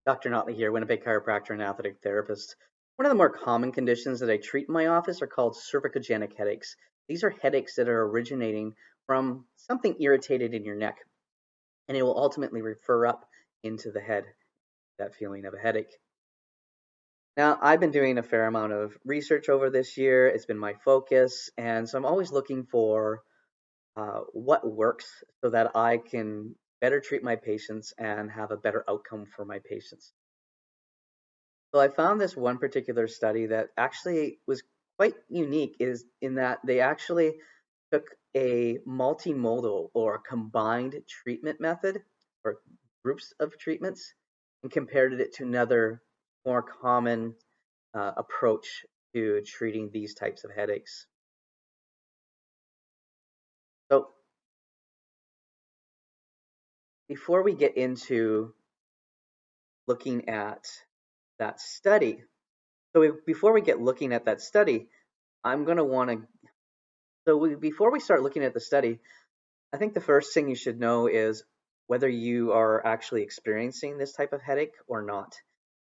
Dr. Notley here, Winnipeg chiropractor and athletic therapist. One of the more common conditions that I treat in my office are called cervicogenic headaches. These are headaches that are originating from something irritated in your neck, and it will ultimately refer up into the head, that feeling of a headache. Now, I've been doing a fair amount of research over this year. It's been my focus, and so I'm always looking for what works so that I can better treat my patients and have a better outcome for my patients. So I found this one particular study that actually was quite unique is in that they actually took a multimodal or combined treatment method or groups of treatments and compared it to another more common approach to treating these types of headaches. So before we get into looking at that study, before we get looking at that study, I'm going to want to before we start looking at the study, I think the first thing you should know is whether you are actually experiencing this type of headache or not.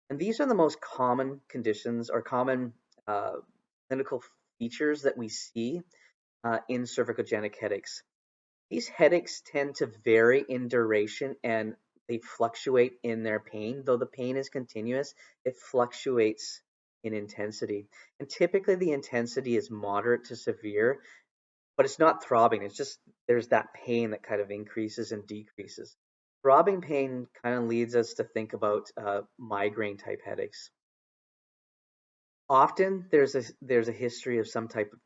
And these are the most common conditions or common uh, clinical features that we see in cervicogenic headaches. These headaches tend to vary in duration and they fluctuate in their pain. Though the pain is continuous, it fluctuates in intensity. And typically, the intensity is moderate to severe, but it's not throbbing. It's just there's that pain that kind of increases and decreases. Throbbing pain kind of leads us to think about migraine type headaches. Often there's a history of some type of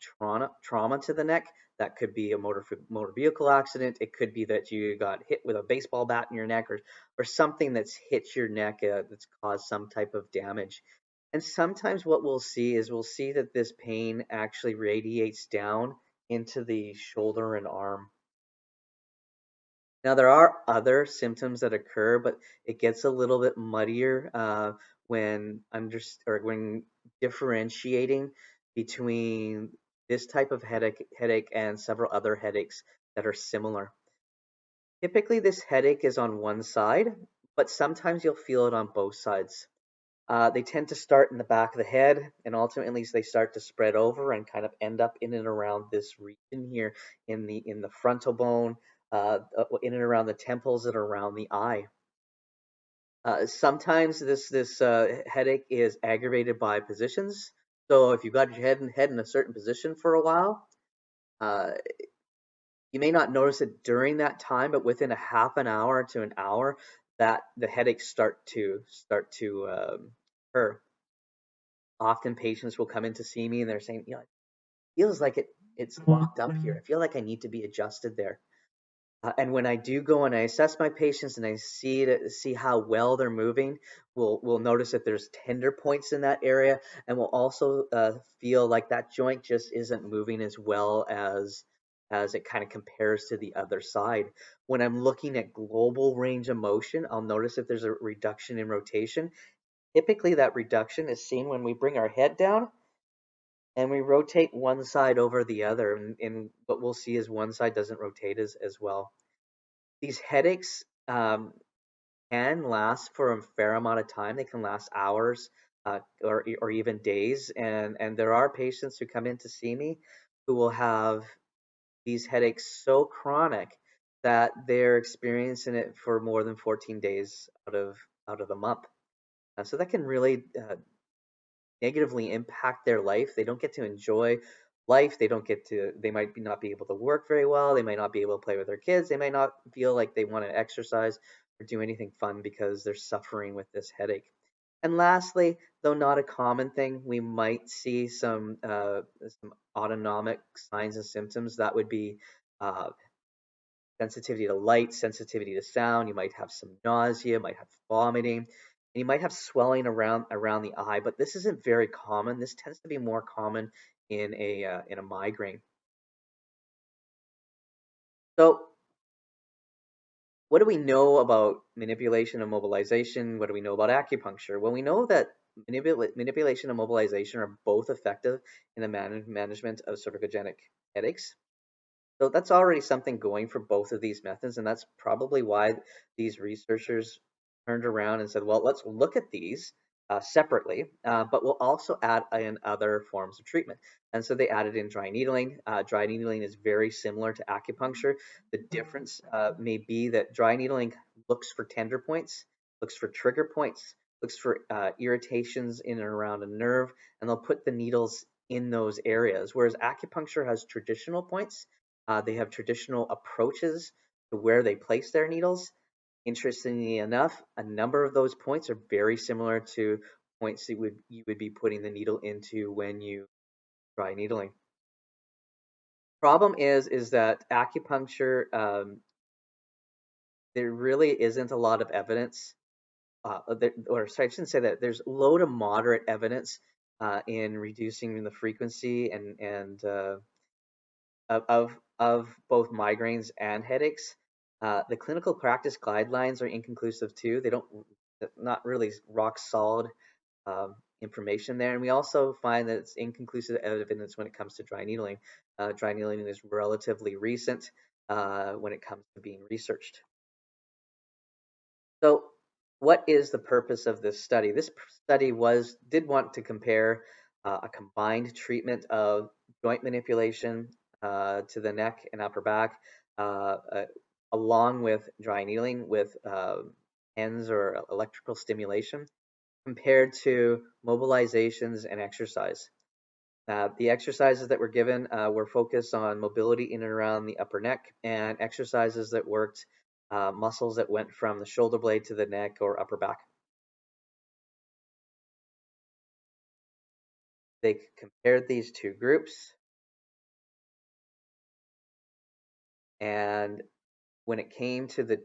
trauma to the neck. That could be a motor vehicle accident. It could be that you got hit with a baseball bat in your neck, or something that's hit your neck that's caused some type of damage. And sometimes what we'll see is we'll see that this pain actually radiates down into the shoulder and arm. Now, there are other symptoms that occur, but it gets a little bit muddier when differentiating between this type of headache and several other headaches that are similar. Typically, this headache is on one side, but sometimes you'll feel it on both sides. They tend to start in the back of the head, and ultimately they start to spread over and kind of end up in and around this region here in the frontal bone, in and around the temples and around the eye. Sometimes this headache is aggravated by positions. So if you've got your head in a certain position for a while, uh, you may not notice it during that time, but within a half an hour to an hour, that the headaches start to occur. Often patients will come in to see me and they're saying, it feels like it's locked up here. I feel like I need to be adjusted there. And when I do go and I assess my patients and I see how well they're moving, we'll notice that there's tender points in that area, and we'll also feel like that joint just isn't moving as well as it kind of compares to the other side. When I'm looking at global range of motion, I'll notice if there's a reduction in rotation. Typically, that reduction is seen when we bring our head down and we rotate one side over the other, and what we'll see is one side doesn't rotate as well. These headaches can last for a fair amount of time. They can last hours or even days. And there are patients who come in to see me who will have these headaches so chronic that they're experiencing it for more than 14 days out of the month. So that can really negatively impact their life. They don't get to enjoy life. They might not be able to work very well. They might not be able to play with their kids. They might not feel like they want to exercise or do anything fun because they're suffering with this headache. And lastly, though not a common thing, we might see some autonomic signs and symptoms. That would be uh, sensitivity to light, sensitivity to sound. You might have some nausea, might have vomiting, and you might have swelling around the eye. But this isn't very common. This tends to be more common in a migraine. So, what do we know about manipulation and mobilization? What do we know about acupuncture? Well, we know that manipulation and mobilization are both effective in the management of cervicogenic headaches. So that's already something going for both of these methods, and that's probably why these researchers turned around and said, well, let's look at these separately, but we'll also add in other forms of treatment. And so they added in dry needling. Dry needling is very similar to acupuncture. The difference may be that dry needling looks for tender points, looks for trigger points, looks for irritations in and around a nerve, and they'll put the needles in those areas. Whereas acupuncture has traditional points. They have traditional approaches to where they place their needles. Interestingly enough, a number of those points are very similar to points that you would be putting the needle into when you try needling. Problem is that acupuncture, there really isn't a lot of evidence, or sorry, I shouldn't say that. There's low to moderate evidence in reducing the frequency and of both migraines and headaches. The clinical practice guidelines are inconclusive too. They don't, not really rock solid information there. And we also find that it's inconclusive evidence when it comes to dry needling. Dry needling is relatively recent when it comes to being researched. So what is the purpose of this study? This study did want to compare a combined treatment of joint manipulation to the neck and upper back, along with dry needling with TENS or electrical stimulation, compared to mobilizations and exercise. The exercises that were given were focused on mobility in and around the upper neck, and exercises that worked muscles that went from the shoulder blade to the neck or upper back. They compared these two groups, and when it came to the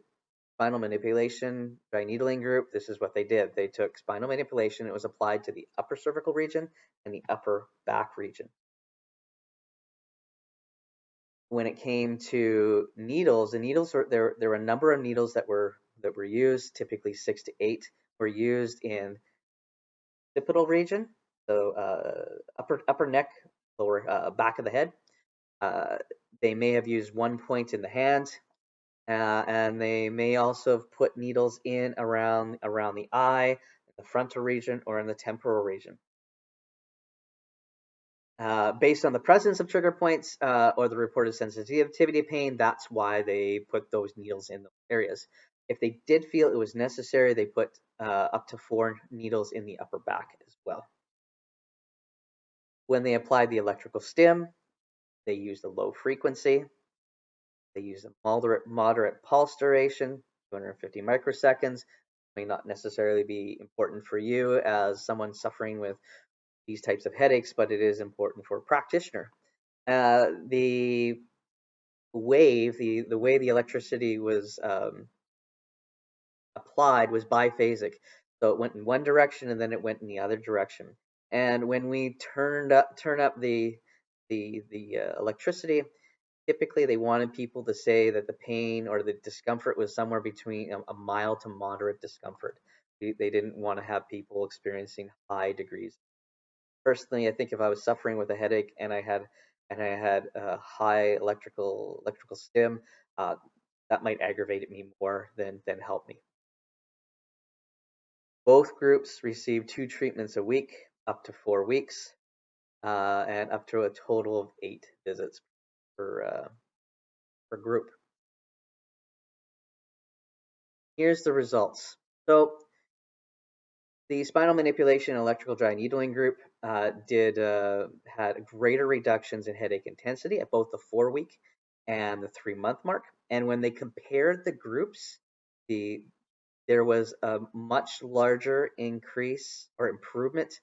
spinal manipulation dry needling group, this is what they did. They took spinal manipulation, it was applied to the upper cervical region and the upper back region. When it came to needles, there were a number of needles that were used. Typically 6 to 8 were used in occipital region, so upper neck, lower back of the head. They may have used one point in the hand, and they may also have put needles in around the eye, the frontal region, or in the temporal region. Based on the presence of trigger points or the reported sensitivity of pain, that's why they put those needles in those areas. If they did feel it was necessary, they put up to 4 needles in the upper back as well. When they applied the electrical stim, they used a low frequency. They used a moderate pulse duration, 250 microseconds. May not necessarily be important for you as someone suffering with these types of headaches, but it is important for a practitioner. The way the electricity was applied was biphasic, so it went in one direction and then it went in the other direction. And when we turn up the electricity, typically they wanted people to say that the pain or the discomfort was somewhere between a mild to moderate discomfort. They didn't want to have people experiencing high degrees. Personally, I think if I was suffering with a headache and I had a high electrical stim, uh, that might aggravate me more than help me. Both groups received 2 treatments a week, up to 4 weeks, and up to a total of 8 visits per group. Here's the results. So the spinal manipulation and electrical dry needling group had greater reductions in headache intensity at both the 4-week and the 3-month mark. And when they compared the groups, there was a much larger increase or improvement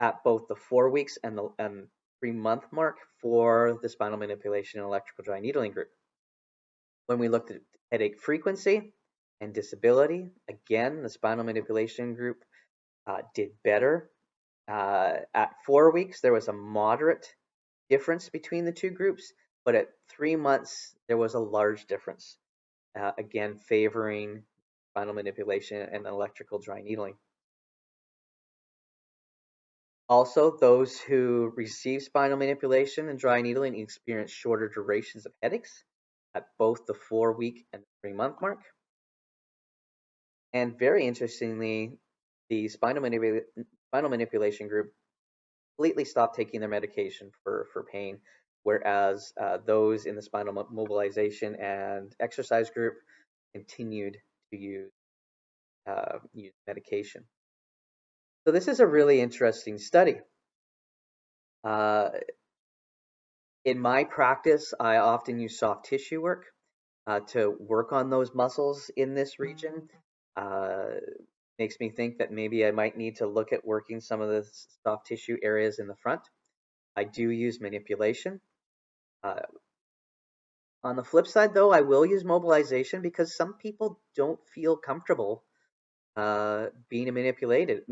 at both the 4 weeks and the 3-month mark for the spinal manipulation and electrical dry needling group. When we looked at headache frequency and disability, again, the spinal manipulation group did better. At 4 weeks, there was a moderate difference between the two groups, but at 3 months, there was a large difference, again, favoring spinal manipulation and electrical dry needling. Also, those who received spinal manipulation and dry needling experienced shorter durations of headaches at both the 4-week and 3-month mark. And very interestingly, the spinal manipulation group completely stopped taking their medication for pain, whereas those in the spinal mobilization and exercise group continued to use medication. So this is a really interesting study. Uh, in my practice, I often use soft tissue work to work on those muscles in this region. Uh, Makes me think that maybe I might need to look at working some of the soft tissue areas in the front. I do use manipulation. Uh, on the flip side, though, I will use mobilization because some people don't feel comfortable being manipulated,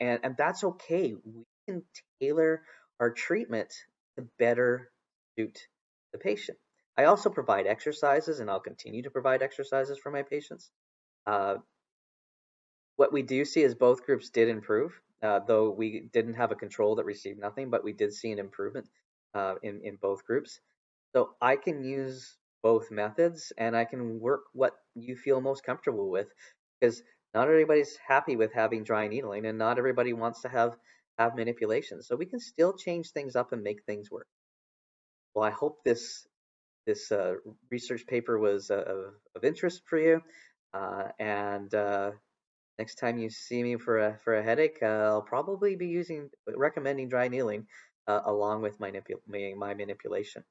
and that's okay. We can tailor our treatment to better suit the patient. I also provide exercises, and I'll continue to provide exercises for my patients. Uh, what we do see is both groups did improve, though we didn't have a control that received nothing, but we did see an improvement in both groups. So I can use both methods and I can work what you feel most comfortable with because not everybody's happy with having dry needling and not everybody wants to have manipulation. So we can still change things up and make things work. Well, I hope this research paper was of interest for you. And next time you see me for a headache, I'll probably be recommending dry needling along with my manipulation.